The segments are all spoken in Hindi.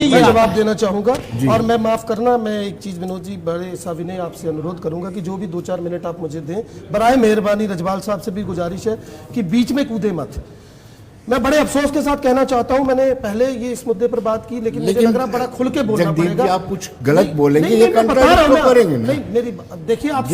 मैं जवाब देना चाहूंगा। और मैं माफ करना, मैं एक चीज विनोद जी बड़े सविनय आपसे अनुरोध करूंगा कि जो भी 2-4 मिनट आप मुझे दें, बराए मेहरबानी रजवाल साहब से भी गुजारिश है कि बीच में कूदे मत। मैं बड़े अफसोस के साथ कहना चाहता हूं, मैंने पहले ये इस मुद्दे पर बात की, लेकिन मुझे लग रहा बड़ा खुल के बोलना पड़ेगा। आप कुछ गलत बोलेंगे, ये कंट्रोल करेंगे ना। नहीं, मेरी देखिए, आप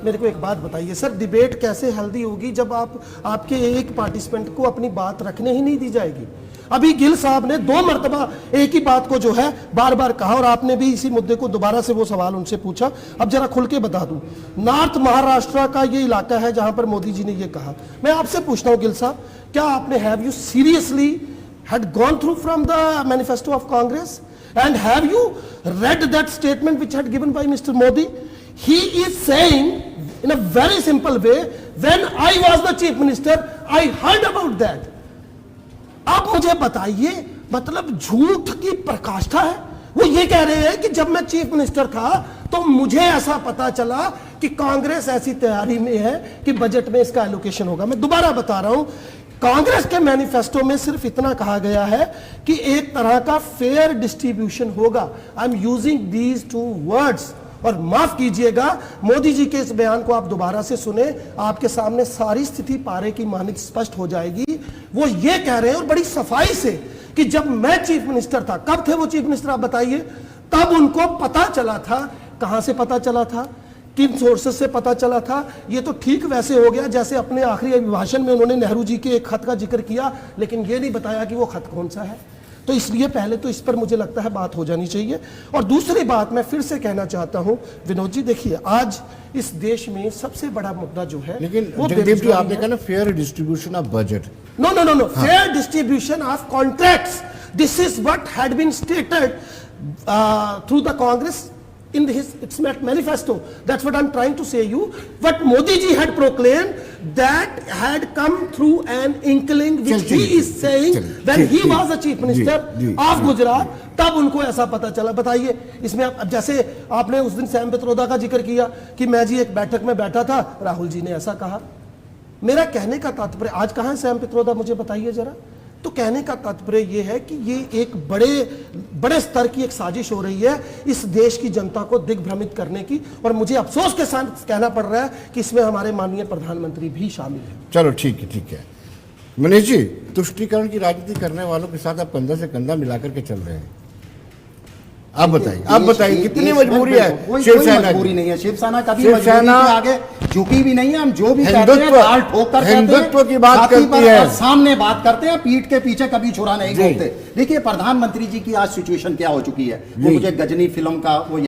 मेरे को एक बात बताइए सर, डिबेट कैसे हेल्दी होगी जब आपके एक पार्टिसिपेंट को अपनी बात रखने ही नहीं दी जाएगी। अभी गिल साहब ने 2 मरतबा एक ही बात को जो है बार बार कहा, और आपने भी इसी मुद्दे को दोबारा से वो सवाल उनसे पूछा। अब जरा खुल के बता दूं, नॉर्थ महाराष्ट्र का ये इलाका है जहां पर मोदी जी ने ये कहा। मैं आपसे पूछता हूं गिल साहब, क्या आपने have you seriously had gone through from the manifesto of Congress and have you read that statement which had given by Mr. Modi? He is saying in a very simple way, when I was the chief minister I heard about that. आप मुझे बताइए, मतलब झूठ की प्रकाष्ठा है। वो ये कह रहे हैं कि जब मैं चीफ मिनिस्टर था तो मुझे ऐसा पता चला कि कांग्रेस ऐसी तैयारी में है कि बजट में इसका एलोकेशन होगा। मैं दोबारा बता रहा हूं, कांग्रेस के मैनिफेस्टो में सिर्फ इतना कहा गया है कि एक तरह का फेयर डिस्ट्रीब्यूशन होगा। I am using these 2 words. और माफ कीजिएगा, मोदी जी के इस बयान को आप दोबारा से सुने, आपके सामने सारी स्थिति पारे की मानिक स्पष्ट हो जाएगी। वो ये कह रहे हैं और बड़ी सफाई से कि जब मैं चीफ मिनिस्टर था, कब थे वो चीफ मिनिस्टर आप बताइए, तब उनको पता चला था। कहां से पता चला था, किन सोर्सेस से पता चला था? ये तो ठीक वैसे हो गया जैसे अपने आखिरी अभिभाषण में उन्होंने नेहरू जी के एक खत का जिक्र किया, लेकिन ये नहीं बताया कि वो खत कौन सा है। तो इसलिए पहले तो इस पर मुझे लगता है बात हो जानी चाहिए। और दूसरी बात मैं फिर से कहना चाहता हूं विनोद जी, देखिए आज इस देश में सबसे बड़ा मुद्दा जो है, लेकिन जगदीप जी आपने कहा ना fair distribution of budget. No, fair distribution of contracts, this is what had been stated through the Congress in its manifesto. That's what I'm trying to say you. What Modi ji had proclaimed, that had come through an inkling which he is saying when he was the chief minister of Gujarat, तब उनको ऐसा पता चला। बताइए इसमें अब जैसे आपने उस दिन सैम पित्रोदा का जिक्र किया कि मैं जी एक बैठक में बैठा था, राहुल जी ने ऐसा कहा। मेरा कहने का तात्पर्य, आज कहां है सैम पित्रोदा, मुझे बताइए जरा। तो कहने का तात्पर्य यह है कि ये एक बड़े स्तर की एक साजिश हो रही है इस देश की जनता को दिग्भ्रमित करने की, और मुझे अफसोस के साथ कहना पड़ रहा है कि इसमें हमारे माननीय प्रधानमंत्री भी शामिल हैं। चलो ठीक है मनीष जी, तुष्टीकरण की राजनीति करने वालों के साथ आप कंधा से कंधा मिलाकर के चल रहे हैं। आप बताइए कितनी मजबूरी है? शिवसेना मजबूरी नहीं है, शिवसेना कभी मजबूरी के आगे झुकी भी नहीं है। हम जो भी कहते हैं दाल ठोकर हिंदुत्व की बात करती है, सामने बात करते हैं, पीठ के पीछे कभी छुरा नहीं बोलते। देखिए प्रधानमंत्री जी की आज सिचुएशन क्या हो चुकी है, वो मुझे गजनी फिल्म का वो